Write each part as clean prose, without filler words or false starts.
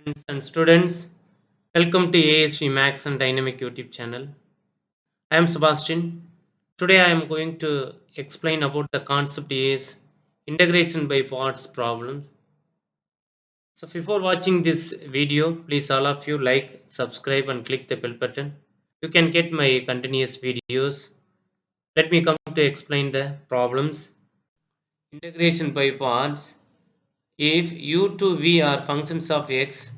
Friends and students, welcome to ASV Max and Dynamic YouTube channel. I am Sebastian. Today I am going to explain about the concept is integration by parts problems. So before watching this video, please all of you like, subscribe and click the bell button. You can get my continuous videos. Let me come to explain the problems. Integration by parts. If u to v are functions of x,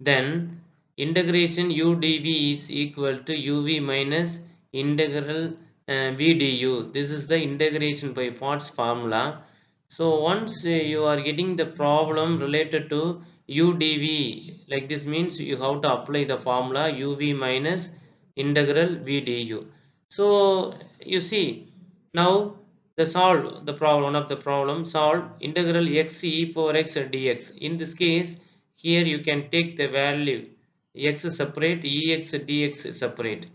then integration u dv is equal to uv minus integral v du. This is the integration by parts formula. So once you are getting the problem related to u dv, like this means you have to apply the formula uv minus integral v du. So you see now the solve the problem, one of the problem solve integral x e power x dx. In this case, here you can take the value x separate, ex dx separate.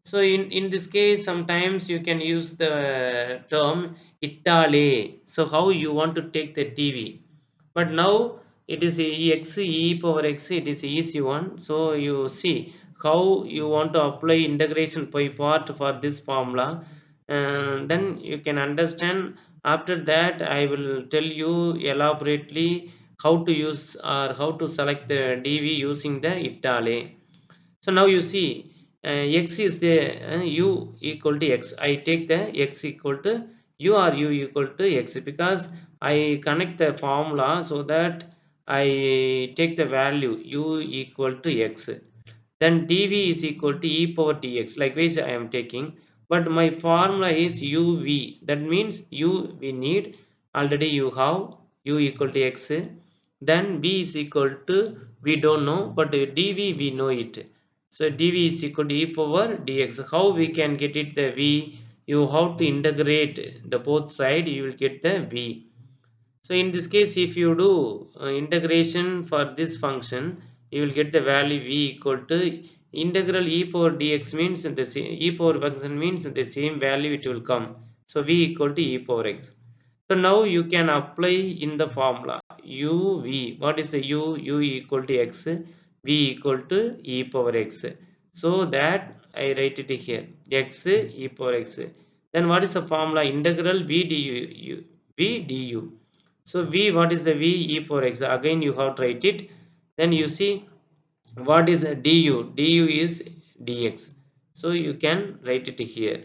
So in this case, sometimes you can use the term Itale. So how you want to take the TV? But now it is x e power x, it is easy one. So you see how you want to apply integration by part for this formula, and then you can understand. After that I will tell you elaborately how to use or how to select the dv using the Itale. So now you see x is the u equal to x. I take the x equal to u or u equal to x because I connect the formula so that I take the value u equal to x. Then dv is equal to e power dx. Likewise I am taking, but my formula is uv. That means u we need, already you have u equal to x. Then v is equal to, we don't know, but dv we know it. So dv is equal to e power dx. How we can get it the v? You have to integrate the both side, you will get the v. So in this case, if you do integration for this function, you will get the value v equal to integral e power dx means the same, e power function means the same value it will come. So v equal to e power x. So now you can apply in the formula uv. What is the u? U equal to x, v equal to e power x. So that I write it here, x e power x. Then what is the formula? Integral v du, v du. So v, what is the v? E power x. Again you have to write it. Then you see what is du? Du is dx. So you can write it here.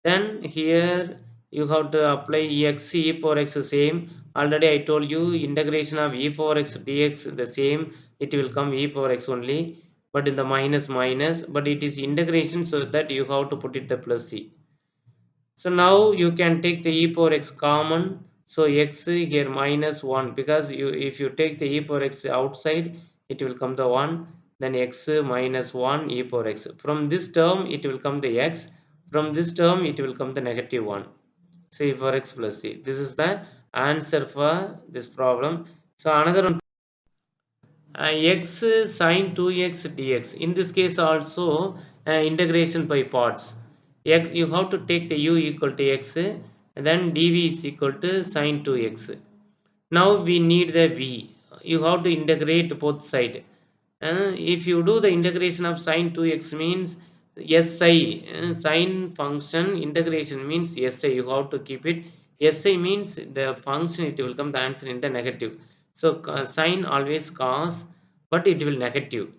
Then here you have to apply x e power x same. Already I told you integration of e power x dx the same. It will come e power x only, but in the minus minus. But it is integration, so that you have to put it the plus c. So now you can take the e power x common. So x here minus 1, because you, if you take the e power x outside, it will come the 1. Then x minus 1 e power x. From this term it will come the x. From this term it will come the negative 1. So e power x plus c. This is the answer for this problem. So another one, x sine 2x dx. In this case also integration by parts. You have to take the u equal to x, then dv is equal to sine 2x. Now we need the v. You have to integrate both side. If you do the integration of sine 2x means si, sine function integration means si. You have to keep it. Si means the function, it will come the answer in the negative. So sine always cos, but it will negative.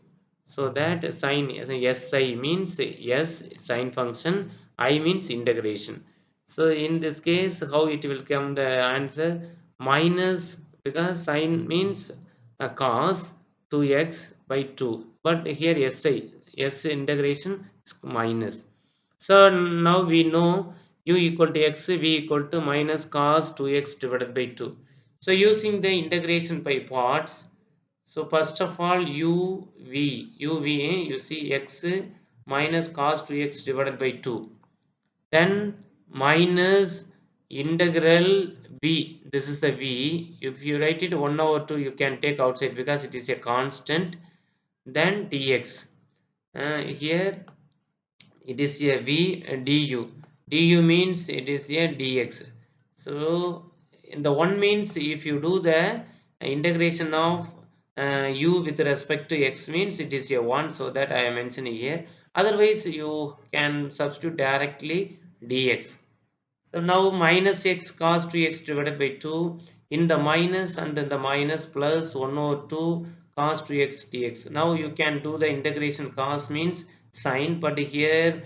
So that sine si means yes sine function, I means integration. So in this case, how it will come the answer? Minus, because sine means cos 2x by 2, but here si, s integration is minus. So now we know u equal to x, v equal to minus cos 2x divided by 2. So using the integration by parts, so first of all uv, you see x minus cos 2x divided by 2. Then minus integral v, this is the v. If you write it 1 over 2, you can take outside because it is a constant. Then dx, here it is a v du. Du means it is a dx. So in the one means if you do the integration of u with respect to x means it is a 1, so that I am mentioning here. Otherwise you can substitute directly dx. So now minus x cos 2x divided by 2, in the minus and in the minus plus 1 over 2 cos 2x dx. Now you can do the integration. Cos means sine, but here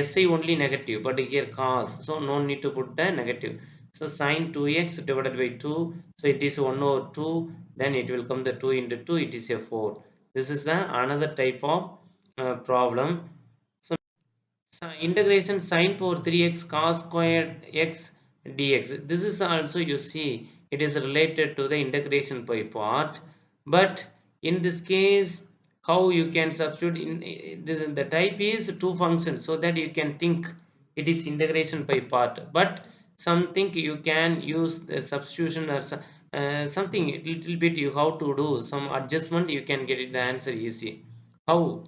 si only negative, but here cos, so no need to put the negative. So sine 2x divided by 2, so it is 1 over 2, then it will come the 2 into 2, it is a 4. This is the another type of problem. So integration sine power 3x cos squared x dx. This is also, you see, it is related to the integration by part. But in this case, how you can substitute in this, the type is two functions, so that you can think it is integration by part. But something you can use the substitution or something a little bit you have to do some adjustment, you can get it the answer easy. How?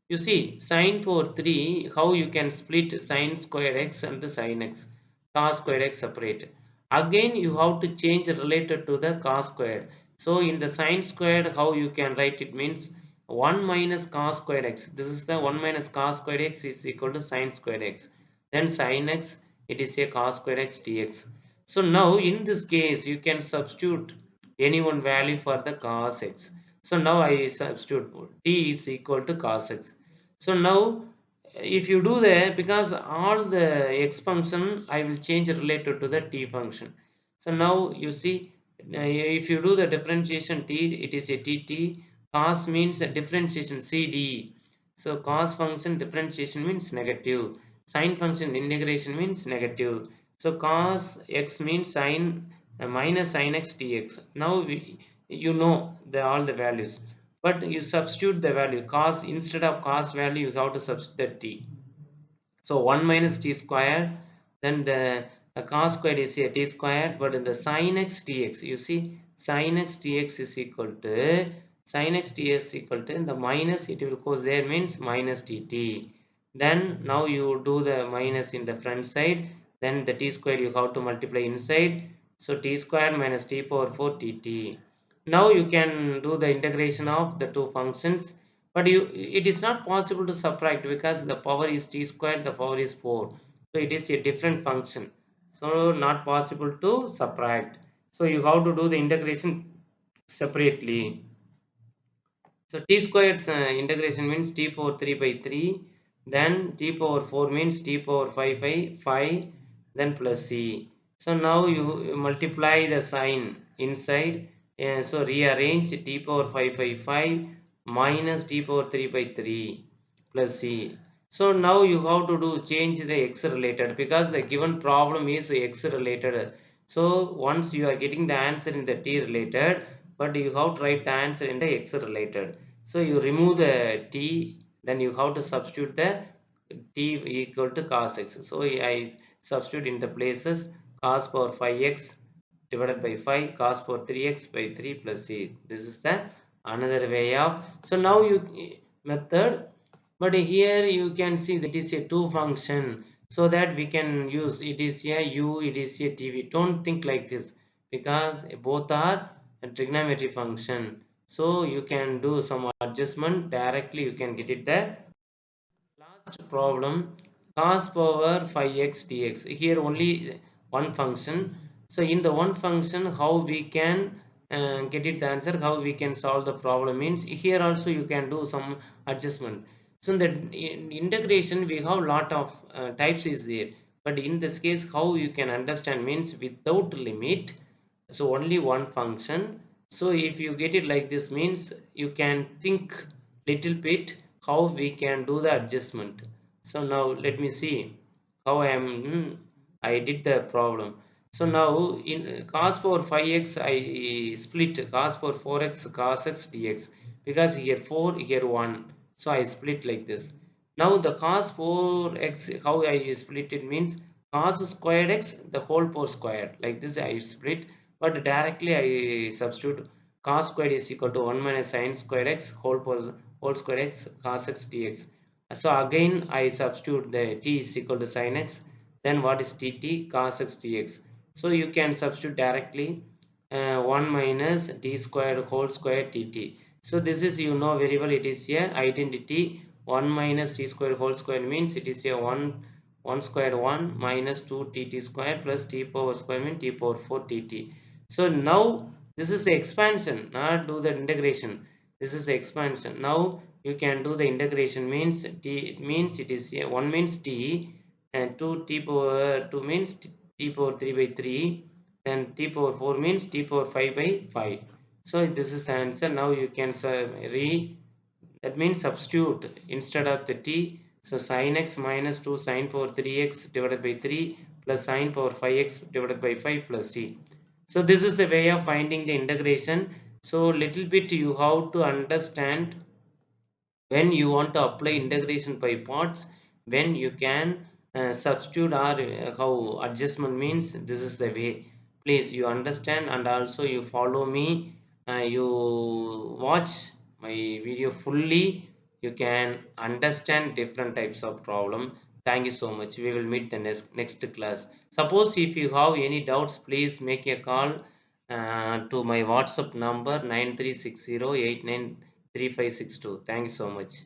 You see, sine power 3, how you can split sine square x and sine x, cos square x separate. Again, you have to change related to the cos square. So, in the sine squared, how you can write it means 1 minus cos square x. This is the 1 minus cos square x is equal to sine square x. Then sine x, it is a cos square x dx. So, now in this case, you can substitute any one value for the cos x. So, now I substitute t is equal to cos x. So now if you do that, because all the x function I will change related to the t function. So now you see, if you do the differentiation t, it is a tt. Cos means a differentiation cd. So cos function differentiation means negative. Sine function integration means negative. So cos x means sine minus sine x dx. Now you know all the values, but you substitute the value cos. Instead of cos value, you have to substitute t. So 1 minus t square, then the cos square is a t square, but in the sin x dx, you see sin x dx is equal to sin x dx equal to, in the minus it will goes there means minus dt. Then now you do the minus in the front side, then the t square you have to multiply inside. So t square minus t power 4 tt. Now you can do the integration of the two functions, but it is not possible to subtract because the power is t squared, the power is 4, so it is a different function, so not possible to subtract. So you have to do the integration separately. So t squared integration means t power 3 by 3, then t power 4 means t power 5 by 5, then plus c. So now you multiply the sign inside. So rearrange t power 5 by 5 minus t power 3 by 3 plus c. So now you have to do change the x related, because the given problem is x related. So once you are getting the answer in the t related, but you have to write the answer in the x related. So you remove the t, then you have to substitute the t equal to cos x. So I substitute in the places cos power 5x divided by 5 cos power 3x by 3 plus c. This is the another way of. So now you method, but here you can see that it is a two function, so that we can use it is a u, it is a t. We don't think like this, because both are a trigonometry function, so you can do some adjustment directly, you can get it there. Last problem, cos power 5x dx. Here only one function. So in the one function, how we can get it the answer, how we can solve the problem means here also you can do some adjustment. So in the integration we have lot of types is there, but in this case how you can understand means without limit, so only one function. So if you get it like this means you can think little bit how we can do the adjustment. So now let me see how I did the problem. So now in cos power 5x I split cos power 4x cos x dx, because here 4 here 1, so I split like this. Now the cos 4x, how I split it means cos squared x the whole power squared, like this I split, but directly I substitute cos squared is equal to 1 minus sin square x whole square x cos x dx. So again I substitute the t is equal to sin x, then what is tt cos x dx. So you can substitute directly 1 minus t squared whole square dt. So this is, you know very well, it is a identity. 1 minus t squared whole square means it is a 1 squared 1 minus 2 tt square plus t power square means t power 4 tt. So now this is the expansion, not do the integration. This is the expansion. Now you can do the integration means t means it is a 1 means t and 2 t power 2 means t power 3 by 3, then t power 4 means t power 5 by 5. So this is the answer. Now you can that means substitute instead of the t. So sin x minus 2 sin power 3x divided by 3 plus sin power 5x divided by 5 plus c. So this is a way of finding the integration. So little bit you have to understand when you want to apply integration by parts, when you can substitute, or how adjustment means. This is the way, please you understand, and also you follow me, you watch my video fully, you can understand different types of problem. Thank you so much. We will meet the next class. Suppose if you have any doubts, please make a call to my WhatsApp number 9360893562. Thank you so much.